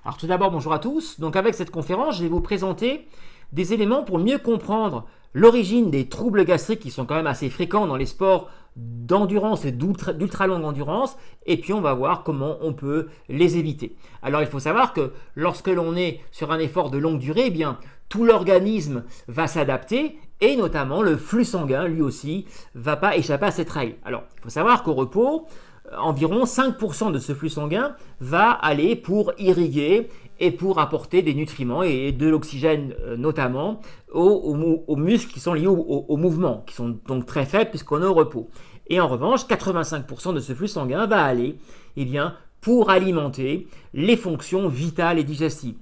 Alors tout d'abord, bonjour à tous. Donc avec cette conférence, je vais vous présenter des éléments pour mieux comprendre l'origine des troubles gastriques qui sont quand même assez fréquents dans les sports d'endurance et d'ultra longue endurance, et puis on va voir comment on peut les éviter. Alors il faut savoir que lorsque l'on est sur un effort de longue durée, eh bien tout l'organisme va s'adapter et notamment le flux sanguin lui aussi va pas échapper à cette règle. Alors il faut savoir qu'au repos, environ 5% de ce flux sanguin va aller pour irriguer et pour apporter des nutriments et de l'oxygène notamment aux muscles qui sont liés au mouvement, qui sont donc très faibles puisqu'on est au repos. Et en revanche, 85% de ce flux sanguin va aller pour alimenter les fonctions vitales et digestives.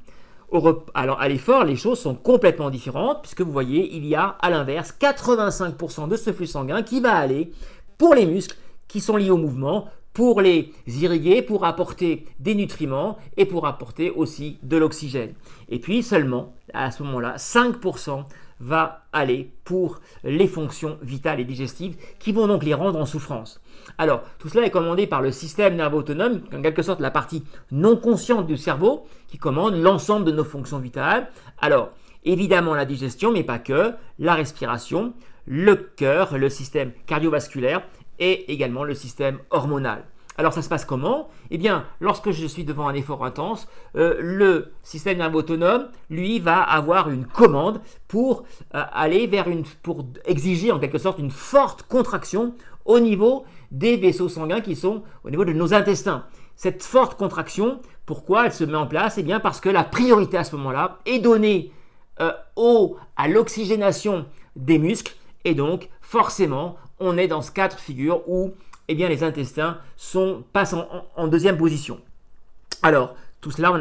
Alors à l'effort, les choses sont complètement différentes puisque vous voyez, il y a à l'inverse 85% de ce flux sanguin qui va aller pour les muscles qui sont liés au mouvement, pour les irriguer, pour apporter des nutriments et pour apporter aussi de l'oxygène. Et puis seulement, à ce moment-là, 5% va aller pour les fonctions vitales et digestives qui vont donc les rendre en souffrance. Alors, tout cela est commandé par le système nerveux autonome, en quelque sorte la partie non consciente du cerveau, qui commande l'ensemble de nos fonctions vitales. Alors, évidemment la digestion, mais pas que, la respiration, le cœur, le système cardiovasculaire, et également le système hormonal. Alors ça se passe comment? Eh bien, lorsque je suis devant un effort intense, le système nerveux autonome, lui, va avoir une commande pour pour exiger en quelque sorte une forte contraction au niveau des vaisseaux sanguins qui sont au niveau de nos intestins. Cette forte contraction, pourquoi elle se met en place? Eh bien, parce que la priorité à ce moment-là est donnée à l'oxygénation des muscles et donc forcément on est dans ce cas de figure où les intestins passent en deuxième position. Alors, tout cela,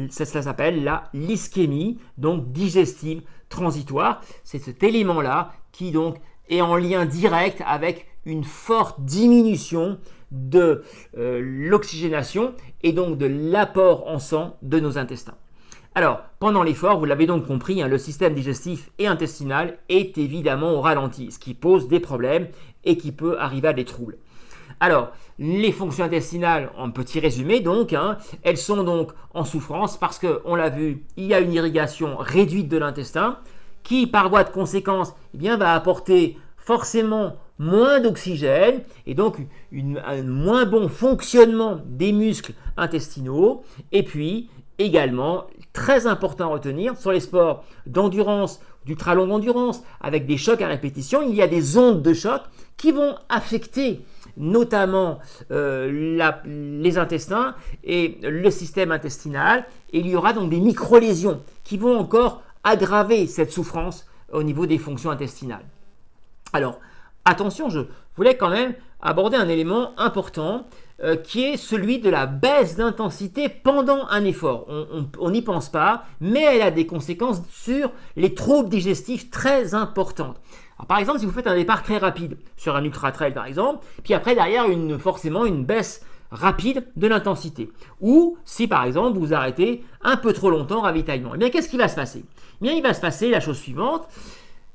ça s'appelle la l'ischémie, donc digestive transitoire. C'est cet élément-là qui donc est en lien direct avec une forte diminution de l'oxygénation et donc de l'apport en sang de nos intestins. Alors, pendant l'effort, vous l'avez donc compris, le système digestif et intestinal est évidemment au ralenti, ce qui pose des problèmes et qui peut arriver à des troubles. Alors, les fonctions intestinales, en petit résumé donc, elles sont donc en souffrance parce qu'on l'a vu, il y a une irrigation réduite de l'intestin qui, par voie de conséquence, va apporter forcément moins d'oxygène et donc un moins bon fonctionnement des muscles intestinaux et puis également, très important à retenir, sur les sports d'endurance, d'ultra longue endurance, avec des chocs à répétition, il y a des ondes de choc qui vont affecter notamment les intestins et le système intestinal. Et il y aura donc des micro-lésions qui vont encore aggraver cette souffrance au niveau des fonctions intestinales. Alors, attention, je voulais quand même aborder un élément important qui est celui de la baisse d'intensité pendant un effort. On n'y pense pas, mais elle a des conséquences sur les troubles digestifs très importantes. Alors, par exemple, si vous faites un départ très rapide sur un ultra trail par exemple, puis après derrière forcément une baisse rapide de l'intensité. Ou si par exemple vous arrêtez un peu trop longtemps au ravitaillement, qu'est-ce qui va se passer? Il va se passer la chose suivante.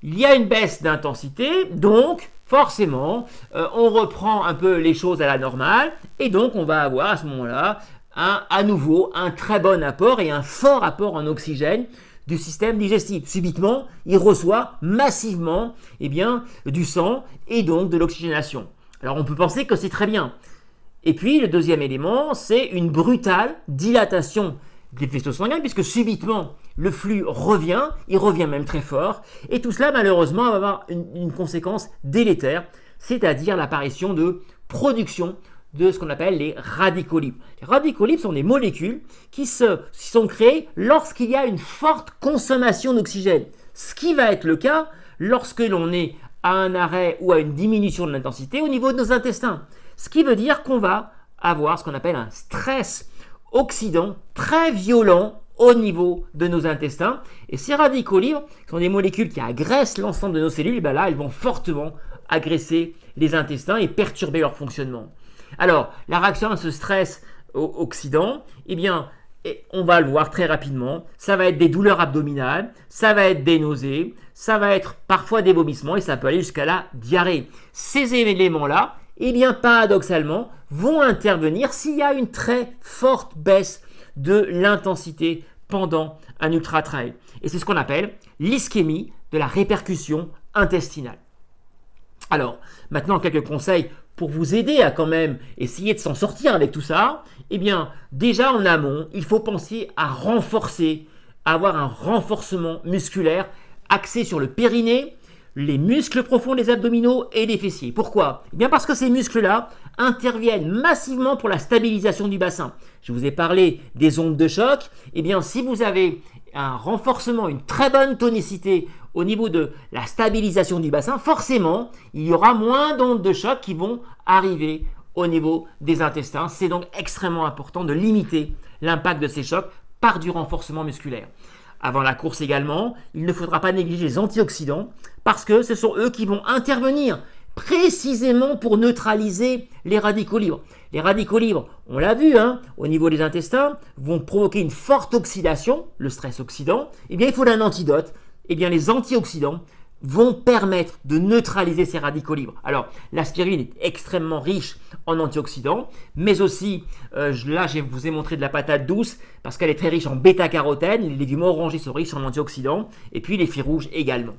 Il y a une baisse d'intensité, donc forcément, on reprend un peu les choses à la normale et donc on va avoir à ce moment-là à nouveau un très bon apport et un fort apport en oxygène du système digestif. Subitement, il reçoit massivement du sang et donc de l'oxygénation. Alors on peut penser que c'est très bien. Et puis le deuxième élément, c'est une brutale dilatation des vaisseaux sanguins puisque subitement le flux revient, il revient même très fort et tout cela malheureusement va avoir une conséquence délétère, c'est-à-dire l'apparition de production de ce qu'on appelle les radicaux libres. Les radicaux libres sont des molécules qui sont créées lorsqu'il y a une forte consommation d'oxygène, ce qui va être le cas lorsque l'on est à un arrêt ou à une diminution de l'intensité au niveau de nos intestins, ce qui veut dire qu'on va avoir ce qu'on appelle un stress oxydant très violent au niveau de nos intestins. Et ces radicaux libres sont des molécules qui agressent l'ensemble de nos cellules. Et là, elles vont fortement agresser les intestins et perturber leur fonctionnement. Alors, la réaction à ce stress oxydant, on va le voir très rapidement. Ça va être des douleurs abdominales, ça va être des nausées, ça va être parfois des vomissements et ça peut aller jusqu'à la diarrhée. Ces éléments-là, paradoxalement, vont intervenir s'il y a une très forte baisse de l'intensité pendant un ultra-trail. Et c'est ce qu'on appelle l'ischémie de la répercussion intestinale. Alors, maintenant, quelques conseils pour vous aider à quand même essayer de s'en sortir avec tout ça. Eh bien, déjà en amont, il faut penser à renforcer, à avoir un renforcement musculaire axé sur le périnée, les muscles profonds des abdominaux et des fessiers. Pourquoi? Eh bien parce que ces muscles-là interviennent massivement pour la stabilisation du bassin. Je vous ai parlé des ondes de choc. Eh bien, si vous avez un renforcement, une très bonne tonicité au niveau de la stabilisation du bassin, forcément, il y aura moins d'ondes de choc qui vont arriver au niveau des intestins. C'est donc extrêmement important de limiter l'impact de ces chocs par du renforcement musculaire. Avant la course également, il ne faudra pas négliger les antioxydants parce que ce sont eux qui vont intervenir précisément pour neutraliser les radicaux libres. Les radicaux libres, on l'a vu, au niveau des intestins, vont provoquer une forte oxydation, le stress oxydant. Eh bien, il faut un antidote. Eh bien, les antioxydants vont permettre de neutraliser ces radicaux libres. Alors, l'aspirine est extrêmement riche en antioxydants, mais aussi, là, je vous ai montré de la patate douce parce qu'elle est très riche en bêta-carotène. Les légumes orangés sont riches en antioxydants, et puis les fruits rouges également.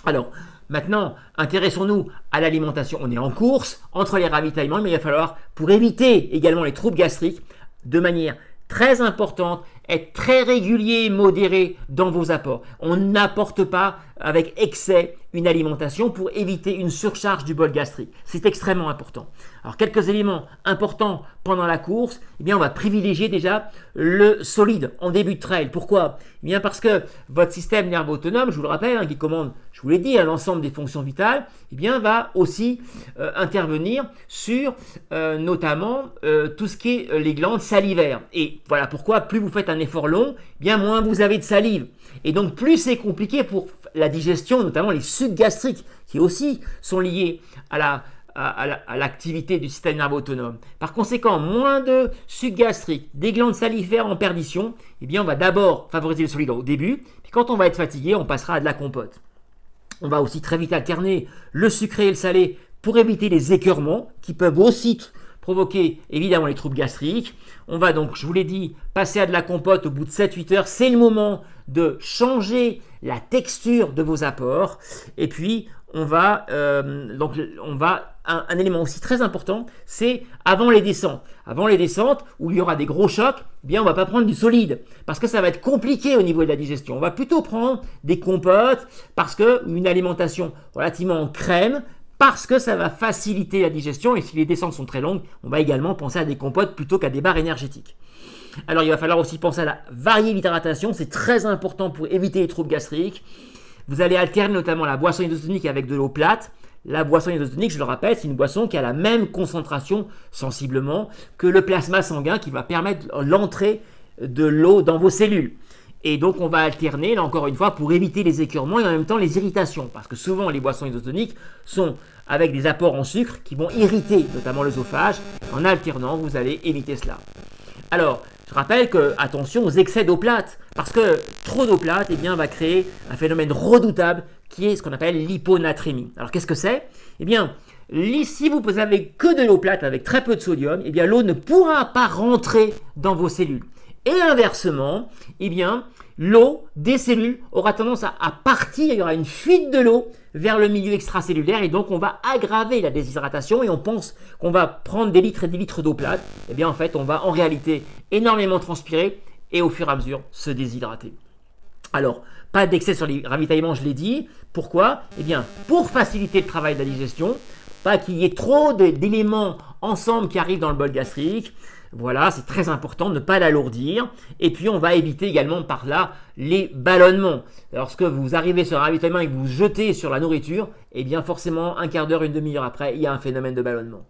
Alors, maintenant, intéressons-nous à l'alimentation. On est en course entre les ravitaillements, mais il va falloir, pour éviter également les troubles gastriques, de manière très importante, être très régulier et modéré dans vos apports. On n'apporte pas avec excès une alimentation pour éviter une surcharge du bol gastrique. C'est extrêmement important. Alors, quelques éléments importants pendant la course, eh bien, on va privilégier déjà le solide en début de trail. Pourquoi? Eh bien, parce que votre système nerveux autonome, je vous le rappelle, qui commande, je vous l'ai dit, l'ensemble des fonctions vitales, eh bien, va aussi intervenir sur notamment tout ce qui est les glandes salivaires. Et voilà pourquoi plus vous faites un effort long, eh bien, moins vous avez de salive. Et donc, plus c'est compliqué pour la digestion, notamment les sucs gastriques, qui aussi sont liés à l'activité du système nerveux autonome. Par conséquent, moins de sucs gastriques, des glandes salivaires en perdition, eh bien, on va d'abord favoriser le solide au début, puis quand on va être fatigué, on passera à de la compote. On va aussi très vite alterner le sucré et le salé pour éviter les écœurements qui peuvent aussi provoquer évidemment les troubles gastriques. On va donc, je vous l'ai dit, passer à de la compote au bout de 7-8 heures. C'est le moment de changer la texture de vos apports. Et puis, un élément aussi très important, c'est avant les descentes. Avant les descentes, où il y aura des gros chocs, eh bien on ne va pas prendre du solide parce que ça va être compliqué au niveau de la digestion. On va plutôt prendre des compotes une alimentation relativement en crème, parce que ça va faciliter la digestion. Et si les descentes sont très longues, on va également penser à des compotes plutôt qu'à des barres énergétiques. Alors, il va falloir aussi penser à varier l'hydratation. C'est très important pour éviter les troubles gastriques. Vous allez alterner notamment la boisson isotonique avec de l'eau plate. La boisson isotonique, je le rappelle, c'est une boisson qui a la même concentration, sensiblement, que le plasma sanguin qui va permettre l'entrée de l'eau dans vos cellules. Et donc, on va alterner, là encore une fois, pour éviter les écœurements et en même temps les irritations. Parce que souvent, les boissons isotoniques sont avec des apports en sucre qui vont irriter notamment l'œsophage. En alternant, vous allez éviter cela. Alors, je rappelle que, attention aux excès d'eau plate. Parce que trop d'eau plate va créer un phénomène redoutable qui est ce qu'on appelle l'hyponatrémie. Alors, qu'est-ce que c'est? Eh bien, si vous avez que de l'eau plate avec très peu de sodium, eh bien, l'eau ne pourra pas rentrer dans vos cellules. Et inversement, l'eau des cellules aura tendance à partir, il y aura une fuite de l'eau vers le milieu extracellulaire et donc on va aggraver la déshydratation et on pense qu'on va prendre des litres et des litres d'eau plate. Eh bien en fait, on va en réalité énormément transpirer et au fur et à mesure se déshydrater. Alors, pas d'excès sur les ravitaillements, je l'ai dit. Pourquoi? Eh bien, pour faciliter le travail de la digestion, pas qu'il y ait trop d'éléments ensemble qui arrivent dans le bol gastrique. Voilà, c'est très important de ne pas l'alourdir. Et puis, on va éviter également par là les ballonnements. Lorsque vous arrivez sur un ravitaillement et que vous jetez sur la nourriture, eh bien forcément, un quart d'heure, une demi-heure après, il y a un phénomène de ballonnement.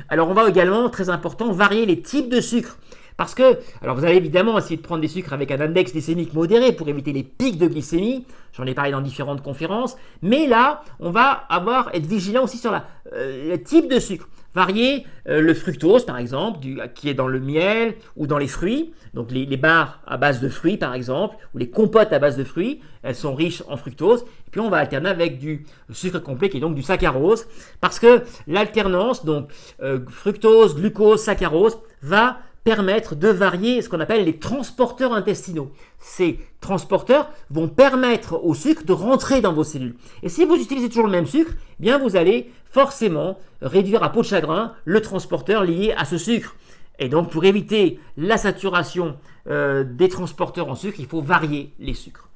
Alors, on va également, très important, varier les types de sucre. Parce que, alors vous allez évidemment essayer de prendre des sucres avec un index glycémique modéré pour éviter les pics de glycémie. J'en ai parlé dans différentes conférences. Mais là, on va être vigilant aussi sur le type de sucre. Varier le fructose, par exemple, qui est dans le miel ou dans les fruits. Donc les barres à base de fruits, par exemple, ou les compotes à base de fruits, elles sont riches en fructose. Et puis on va alterner avec du sucre complet, qui est donc du saccharose. Parce que l'alternance, donc fructose, glucose, saccharose, va permettre de varier ce qu'on appelle les transporteurs intestinaux. Ces transporteurs vont permettre au sucre de rentrer dans vos cellules. Et si vous utilisez toujours le même sucre, eh bien vous allez forcément réduire à peau de chagrin le transporteur lié à ce sucre. Et donc pour éviter la saturation des transporteurs en sucre, il faut varier les sucres.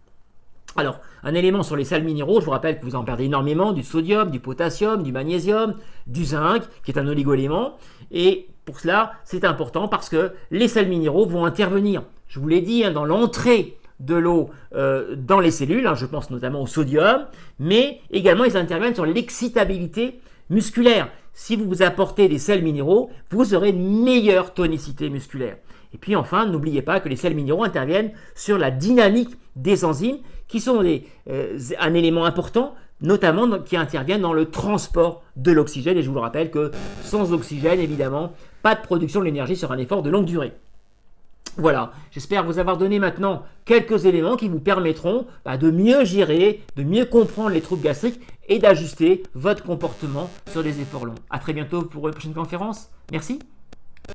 Alors, un élément sur les sels minéraux, je vous rappelle que vous en perdez énormément, du sodium, du potassium, du magnésium, du zinc, qui est un oligo-élément. Et pour cela, c'est important parce que les sels minéraux vont intervenir, je vous l'ai dit, dans l'entrée de l'eau dans les cellules, je pense notamment au sodium, mais également ils interviennent sur l'excitabilité musculaire. Si vous vous apportez des sels minéraux, vous aurez une meilleure tonicité musculaire. Et puis enfin, n'oubliez pas que les sels minéraux interviennent sur la dynamique des enzymes, qui sont un élément important, notamment qui interviennent dans le transport de l'oxygène. Et je vous le rappelle que sans oxygène, évidemment, pas de production de l'énergie sur un effort de longue durée. Voilà, j'espère vous avoir donné maintenant quelques éléments qui vous permettront de mieux gérer, de mieux comprendre les troubles gastriques et d'ajuster votre comportement sur des efforts longs. A très bientôt pour une prochaine conférence. Merci.